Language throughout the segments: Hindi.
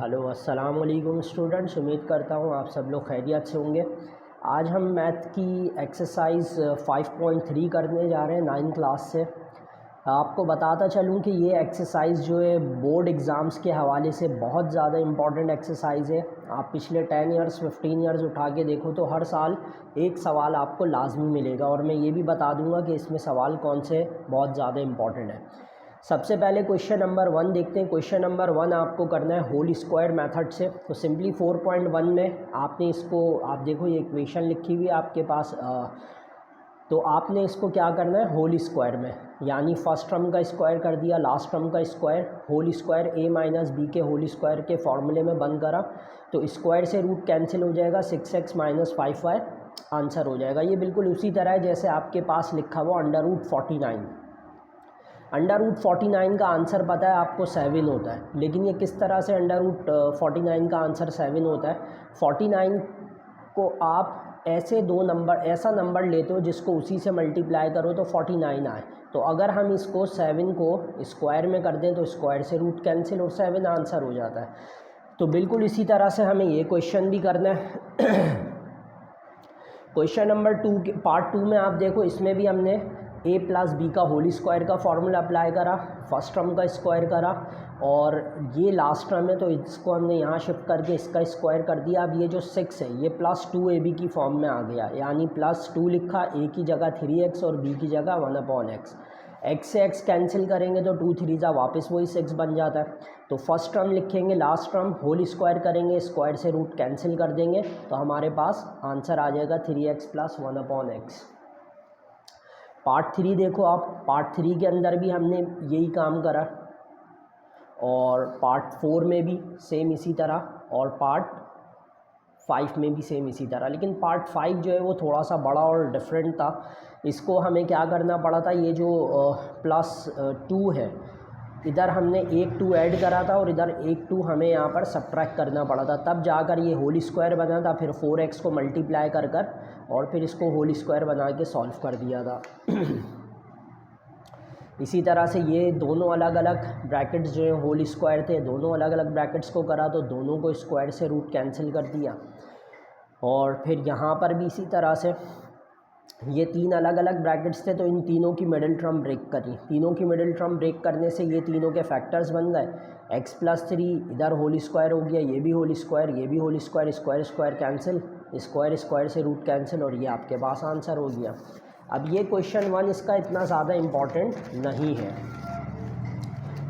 हेलो अस्सलाम वालेकुम स्टूडेंट्स, उम्मीद करता हूँ आप सब लोग खैरियत से होंगे। आज हम मैथ की एक्सरसाइज 5.3 करने जा रहे हैं 9th क्लास से। आपको बताता चलूँ कि ये एक्सरसाइज जो है बोर्ड एग्ज़ाम्स के हवाले से बहुत ज़्यादा इम्पॉर्टेंट एक्सरसाइज है। आप पिछले 10 ईयर्स 15 ईयर्स उठा के देखो तो हर साल एक सवाल आपको लाजमी मिलेगा, और मैं ये भी बता दूँगा कि इसमें सवाल कौन से बहुत ज़्यादा इम्पॉर्टेंट है। सबसे पहले क्वेश्चन नंबर 1 देखते हैं। क्वेश्चन नंबर 1 आपको करना है होल स्क्वायर मेथड से। तो सिंपली 4.1 में आपने इसको, आप देखो ये इक्वेशन लिखी हुई है आपके पास, तो आपने इसको क्या करना है होल स्क्वायर में, यानी फर्स्ट टर्म का स्क्वायर कर दिया, लास्ट टर्म का square, whole square a minus B के होल स्क्वायर के फॉर्मूले में बंद करा तो स्क्वायर से रूट कैंसिल हो जाएगा, 6x माइनस 5y आंसर हो जाएगा। ये बिल्कुल उसी तरह है जैसे आपके पास लिखा हुआ अंडर रूट 49। अंडर रूट 49 का आंसर पता है आपको 7 होता है, लेकिन ये किस तरह से अंडर रूट 49 का आंसर 7 होता है। 49 को आप ऐसे ऐसा नंबर लेते हो जिसको उसी से मल्टीप्लाई करो तो 49 आए। तो अगर हम इसको 7 को स्क्वायर में कर दें तो स्क्वायर से रूट कैंसिल और 7 आंसर हो जाता है। तो बिल्कुल इसी तरह से हमें ये क्वेश्चन भी करना है। क्वेश्चन नंबर 2 के पार्ट 2 में आप देखो, इसमें भी हमने a प्लस बी का होल स्क्वायर का फार्मूला अप्लाई करा, फर्स्ट टर्म का स्क्वायर करा, और ये लास्ट टर्म है तो इसको हमने यहाँ शिफ्ट करके इसका स्क्वायर कर दिया। अब ये जो 6 है ये प्लस 2ab की फॉर्म में आ गया, यानी प्लस 2 लिखा, a की जगह 3x और b की जगह 1/x। x से x कैंसिल करेंगे तो 2 3 जा वापस वही 6 बन जाता है। तो फर्स्ट टर्म लिखेंगे, लास्ट टर्म होल स्क्वायर करेंगे, स्क्वायर से रूट कैंसिल कर देंगे तो हमारे पास आंसर आ जाएगा 3x प्लस 1/x। पार्ट 3 देखो आप, पार्ट 3 के अंदर भी हमने यही काम करा, और पार्ट 4 में भी सेम इसी तरह, और पार्ट 5 में भी सेम इसी तरह। लेकिन पार्ट 5 जो है वो थोड़ा सा बड़ा और डिफरेंट था। इसको हमें क्या करना पड़ा था, ये जो प्लस 2 है, इधर हमने एक 2 ऐड करा था और इधर एक 2 हमें यहाँ पर सब्ट्रैक्ट करना पड़ा था, तब जाकर ये होल स्क्वायर बना था। फिर 4x को मल्टीप्लाई कर कर और फिर इसको होल स्क्वायर बना के सॉल्व कर दिया था। इसी तरह से ये दोनों अलग अलग ब्रैकेट्स जो है होल स्क्वायर थे, दोनों अलग अलग ब्रैकेट्स को करा तो दोनों को स्क्वायर से रूट कैंसिल कर दिया। और फिर यहाँ पर भी इसी तरह से ये 3 अलग अलग ब्रैकेट्स थे तो इन तीनों की मिडिल टर्म ब्रेक करी। तीनों की मिडिल टर्म ब्रेक करने से ये तीनों के फैक्टर्स बन गए, x प्लस 3 इधर होल स्क्वायर हो गया, ये भी होल स्क्वायर, ये भी whole square, square square cancel, square square से रूट कैंसिल, और ये आपके पास आंसर हो गया। अब ये क्वेश्चन 1 इसका इतना ज़्यादा इम्पॉर्टेंट नहीं है,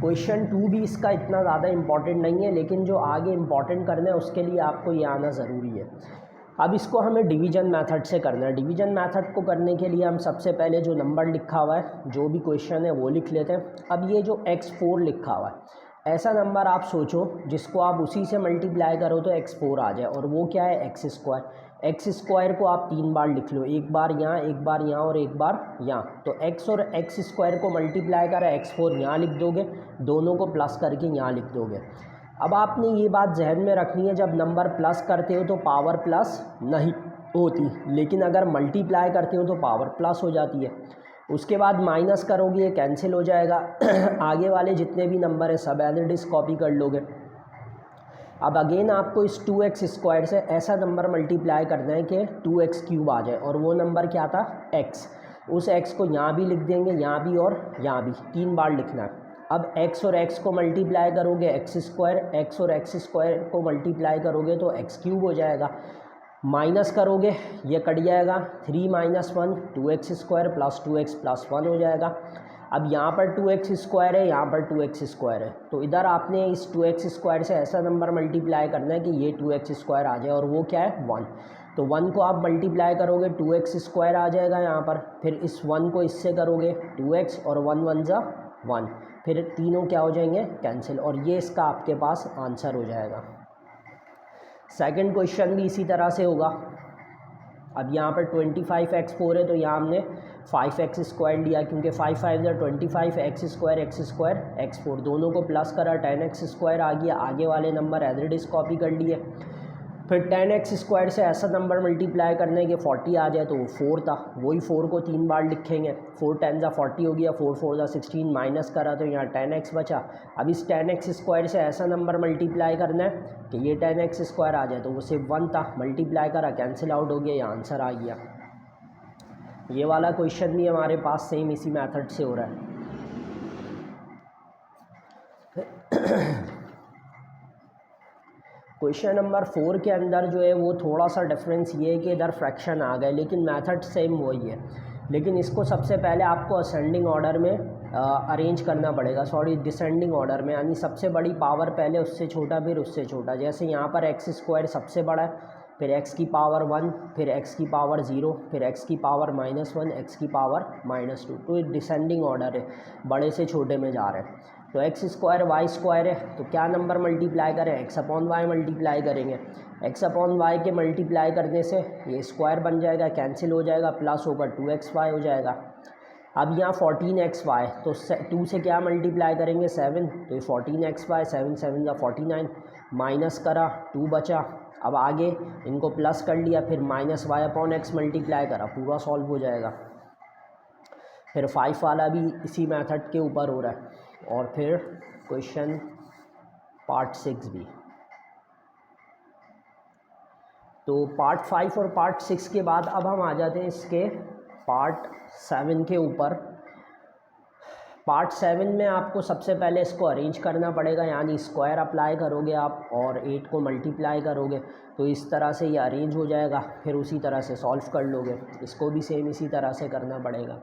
क्वेश्चन 2 भी इसका इतना ज़्यादा इम्पॉर्टेंट नहीं है, लेकिन जो आगे इम्पॉर्टेंट करना है उसके लिए आपको ये आना ज़रूरी है। अब इसको हमें डिवीज़न मेथड से करना है। डिवीज़न मेथड को करने के लिए हम सबसे पहले जो नंबर लिखा हुआ है, जो भी क्वेश्चन है वो लिख लेते हैं। अब ये जो x4 लिखा हुआ है, ऐसा नंबर आप सोचो जिसको आप उसी से मल्टीप्लाई करो तो x4 आ जाए, और वो क्या है x स्क्वायर। x स्क्वायर को आप 3 बार लिख लो, एक बार यहाँ, एक बार यहाँ और एक बार यहाँ। तो x और x स्क्वायर को मल्टीप्लाई करा, x4 यहाँ लिख दोगे, दोनों को प्लस करके यहाँ लिख दोगे। अब आपने ये बात जहन में रखनी है, जब नंबर प्लस करते हो तो पावर प्लस नहीं होती, लेकिन अगर मल्टीप्लाई करते हो तो पावर प्लस हो जाती है। उसके बाद माइनस करोगे, ये कैंसिल हो जाएगा। आगे वाले जितने भी नंबर है सब एज इट इज कॉपी कर लोगे। अब अगेन आपको इस 2x स्क्वायर से ऐसा नंबर मल्टीप्लाई करना है कि 2x क्यूब आ जाए, और वो नंबर क्या था x। उस x को यहाँ भी लिख देंगे, यहाँ भी और यहाँ भी, 3 बार लिखना है। अब x और x को मल्टीप्लाई करोगे, x स्क्वायर, x और x स्क्वायर को मल्टीप्लाई करोगे तो x क्यूब हो जाएगा। माइनस करोगे, ये कट जाएगा, 3 minus 1 2x square plus 2x plus 1 हो जाएगा। अब यहाँ पर 2x स्क्वायर है, यहाँ पर 2x स्क्वायर है, तो इधर आपने इस 2x स्क्वायर से ऐसा नंबर मल्टीप्लाई करना है कि ये 2x स्क्वायर आ जाए, और वो क्या है 1। तो 1 को आप मल्टीप्लाई करोगे, 2x स्क्वायर आ जाएगा यहाँ पर, फिर इस 1 को इससे करोगे 2x, और 1 1 जा 1, फिर तीनों क्या हो जाएंगे कैंसिल, और ये इसका आपके पास आंसर हो जाएगा। सेकंड क्वेश्चन भी इसी तरह से होगा। अब यहाँ पर 25x4 है तो यहाँ हमने 5x स्क्वायर लिया, क्योंकि 5 5 25, x स्क्वायर x4, दोनों को प्लस करा, 10x स्क्वायर आ गया। आगे वाले number as it is copy कर लिए। फिर 10x² से ऐसा नंबर मल्टीप्लाई करने के 40 आ जाए तो वो 4 था, वही 4 को 3 बार लिखेंगे। 4 10 जा 40 हो गया, 4 4 जा 16, माइनस करा तो यहाँ 10x बचा। अब इस 10x² से ऐसा नंबर मल्टीप्लाई करना है कि ये 10x² आ जाए तो वो सिर्फ 1 था, मल्टीप्लाई करा, कैंसिल आउट हो गया, ये आंसर आ गया। ये वाला क्वेश्चन भी हमारे पास सेम इसी मेथड से हो रहा है। क्वेश्चन नंबर 4 के अंदर जो है वो थोड़ा सा डिफरेंस ये है कि इधर फ्रैक्शन आ गए, लेकिन मेथड सेम वही है। लेकिन इसको सबसे पहले आपको असेंडिंग ऑर्डर में अरेंज करना पड़ेगा, सॉरी डिसेंडिंग ऑर्डर में, यानी सबसे बड़ी पावर पहले, उससे छोटा, फिर उससे छोटा। जैसे यहाँ पर x² सबसे बड़ा है, फिर x की पावर 1, फिर x की पावर 0, फिर x की पावर -1, x की पावर -2। तो ये डिसेंडिंग ऑर्डर है, बड़े से छोटे में जा रहे हैं। तो x² y² है, तो क्या नंबर मल्टीप्लाई करें, x/y मल्टीप्लाई करेंगे। x/y के मल्टीप्लाई करने से ये स्क्वायर बन जाएगा, कैंसिल हो जाएगा, प्लस होकर 2xy हो जाएगा। अब यहाँ 14xy, तो 2 से क्या मल्टीप्लाई करेंगे, 7, तो ये 14xy, 7 7 जा 49, माइनस करा, 2 बचा। अब आगे इनको प्लस कर लिया, फिर -y/x मल्टीप्लाई करा, पूरा सॉल्व हो जाएगा। फिर 5 वाला भी इसी मेथड के ऊपर हो रहा है। और फिर क्वेश्चन पार्ट 6 भी। तो पार्ट 5 और पार्ट 6 के बाद अब हम आ जाते हैं इसके पार्ट 7 के ऊपर। पार्ट 7 में आपको सबसे पहले इसको अरेंज करना पड़ेगा, यानी स्क्वायर अप्लाई करोगे आप और 8 को मल्टीप्लाई करोगे, तो इस तरह से ये अरेंज हो जाएगा। फिर उसी तरह से सॉल्व कर लोगे, इसको भी सेम इसी तरह से करना पड़ेगा।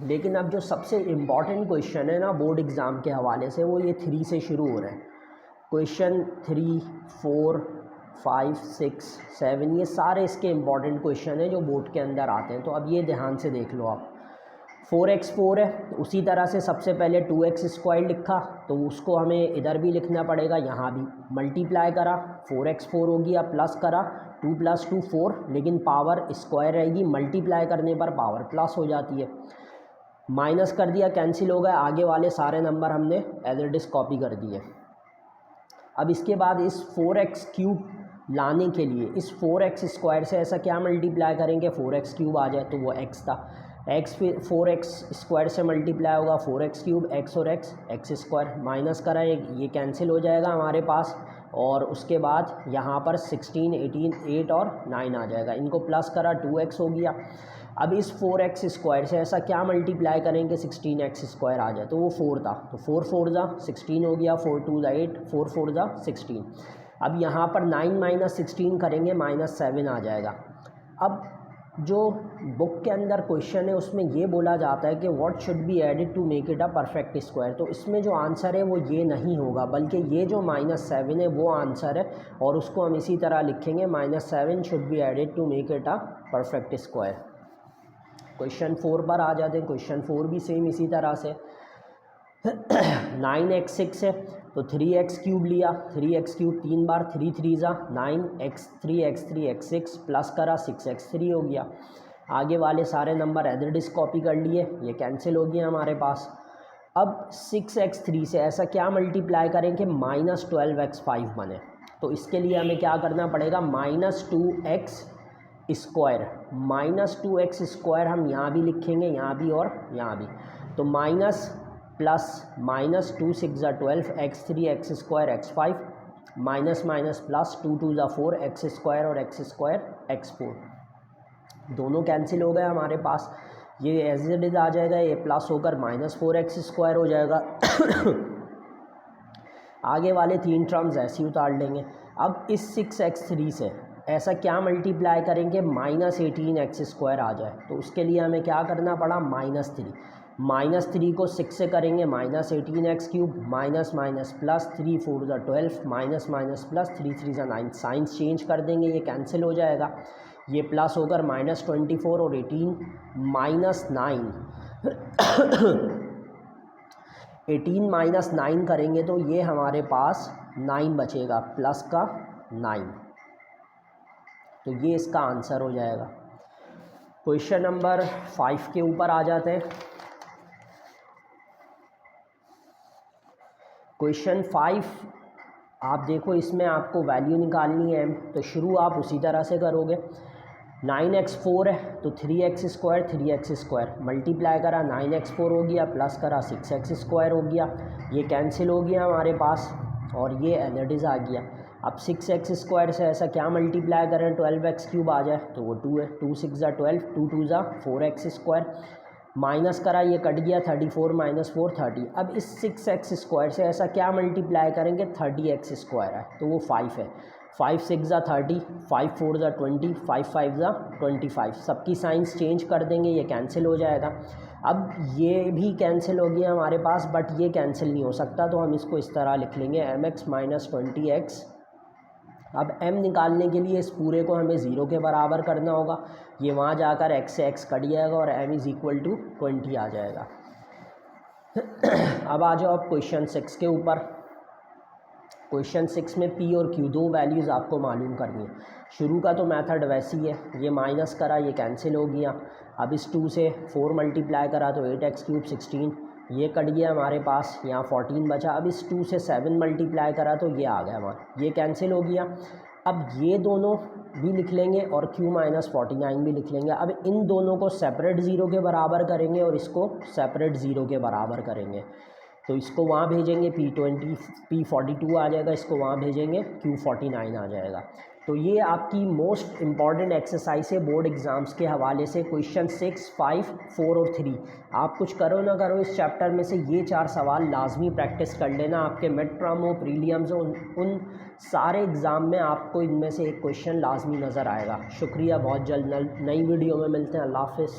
लेकिन अब जो सबसे इम्पॉर्टेंट क्वेश्चन है ना बोर्ड एग्ज़ाम के हवाले से, वो ये 3 से शुरू हो रहे हैं। क्वेश्चन 3, 4, 5, 6, 7 ये सारे इसके इम्पॉर्टेंट क्वेश्चन हैं जो बोर्ड के अंदर आते हैं। तो अब ये ध्यान से देख लो आप। 4x4 है, उसी तरह से सबसे पहले 2x² लिखा, तो उसको हमें इधर भी लिखना पड़ेगा, यहाँ भी मल्टीप्लाई करा, 4x4 हो गया, प्लस करा, 2 + 2 4, लेकिन पावर स्क्वायर रहेगी, मल्टीप्लाई करने पर पावर प्लस हो जाती है। माइनस कर दिया, कैंसिल हो गया, आगे वाले सारे नंबर हमने एज इट इज़ कॉपी कर दिए। अब इसके बाद इस 4x³ लाने के लिए इस 4x² से ऐसा क्या मल्टीप्लाई करेंगे, 4x³ आ जाए, तो वो x था, x फिर 4x² से मल्टीप्लाई होगा, 4x³ x और x² माइनस करा, ये कैंसिल हो जाएगा हमारे पास। और उसके बाद यहाँ पर 16, 18, 8 और 9 आ जाएगा, इनको प्लस करा, 2x हो गया। अब इस 4x² से ऐसा क्या मल्टीप्लाई करेंगे, 16x² आ जाए, तो वो 4 था, तो 4 4 जा 16 हो गया, 4 2 जा 8, 4 4 जा 16। अब यहाँ पर 9 - 16 करेंगे, -7 आ जाएगा। अब जो बुक के अंदर क्वेश्चन है उसमें ये बोला जाता है कि what should be added to make it a perfect square, तो इसमें जो आंसर है वो ये नहीं होगा, बल्कि ये जो -7 है वो आंसर है, और उसको हम इसी तरह लिखेंगे, -7 should be added to make it a perfect square. Question 4 पर आ जाते हैं। क्वेश्चन 4 भी सेम इसी तरह से 9x6 है, तो 3x³ लिया, 3x³ 3 बार, 3 3 जा 9, x3 x3 x6 प्लस करा, 6x3 हो गया। आगे वाले सारे number as it is copy कर लिए, ये कैंसिल हो गया हमारे पास। अब 6x3 से ऐसा क्या मल्टीप्लाई करें कि -12x5 बने, तो इसके लिए हमें क्या करना पड़ेगा, -2x² -2x² हम यहाँ भी लिखेंगे, यहाँ भी और यहाँ भी, तो माइनस प्लस -2 6 जा 12 x3 x² x5 minus minus plus 2 2 जा 4 x² और x² x4 दोनों कैंसिल हो गए हमारे पास। ये एज इट इज़ आ जाएगा, ये प्लस होकर -4x² हो जाएगा। आगे वाले 3 टर्म्स ऐसे ही उतार लेंगे। अब इस 6x3 से ऐसा क्या मल्टीप्लाई करेंगे, -18x² आ जाए, तो उसके लिए हमें क्या करना पड़ा, -3 को 6 से करेंगे, -18x³ माइनस माइनस प्लस 3 4 जा 12 माइनस माइनस प्लस 3 3 जा 9, साइंस चेंज कर देंगे, ये कैंसिल हो जाएगा, ये प्लस होकर -24 और 18 -9 18 - 9 करेंगे तो ये हमारे पास 9 बचेगा, प्लस का 9, तो ये इसका आंसर हो जाएगा। क्वेश्चन नंबर 5 के ऊपर आ जाते हैं। क्वेश्चन 5 आप देखो इसमें आपको वैल्यू निकालनी है m, तो शुरू आप उसी तरह से करोगे। 9x4 है तो 3x² मल्टीप्लाई करा 9x4 हो गया, प्लस करा 6x² हो गया, ये कैंसिल हो गया हमारे पास और ये एज आ गया। अब 6x² से ऐसा क्या मल्टीप्लाई करें 12x³ आ जाए, तो वो 2 है, 2 6 ज़ा 12, 2 2 ज़ा 4x², माइनस करा ये कट गया 34 - 4 30। अब इस 6x² से ऐसा क्या मल्टीप्लाई करेंगे 30x² है तो वो 5 है, 5 6 ज़ा 30, 5 4 ज़ा 20, 5 5 ज़ा 25। सबकी साइंस चेंज कर देंगे, ये कैंसिल हो जाएगा। अब ये भी कैंसिल हो गया हमारे पास, बट ये कैंसिल नहीं हो सकता, तो हम इसको इस तरह लिख लेंगे mx - 20x। अब m निकालने के लिए इस पूरे को हमें 0 के बराबर करना होगा, ये वहाँ जाकर x से x कट जाएगा और m = 20 आ जाएगा। अब आ जाओ आप क्वेश्चन 6 के ऊपर। क्वेश्चन 6 में p और q दो वैल्यूज़ आपको मालूम करनी है। शुरू का तो मेथड वैसी है, ये माइनस करा ये कैंसिल हो गया। अब इस 2 से 4 मल्टीप्लाई करा तो 8x³ 16, ये कट गया हमारे पास, यहाँ 14 बचा। अब इस 2 से 7 मल्टीप्लाई करा तो ये आ गया हमारा, ये कैंसिल हो गया। अब ये दोनों भी लिख लेंगे और q - 49 भी लिख लेंगे। अब इन दोनों को सेपरेट 0 के बराबर करेंगे और इसको सेपरेट 0 के बराबर करेंगे, तो इसको वहाँ भेजेंगे P42 आ जाएगा, इसको वहाँ भेजेंगे Q49 आ जाएगा। तो ये आपकी मोस्ट इम्पॉर्टेंट एक्सरसाइज है बोर्ड एग्ज़ाम्स के हवाले से। क्वेश्चन 6, 5, 4 और 3 आप कुछ करो ना करो इस चैप्टर में से ये 4 सवाल लाजमी प्रैक्टिस कर लेना। आपके मिड टर्म हो, प्रीलियम्स हो, उन सारे एग्ज़ाम में आपको इनमें से एक क्वेश्चन लाजमी नज़र आएगा। शुक्रिया, बहुत जल्द नई वीडियो में मिलते हैं। अल्लाह हाफ़िज़।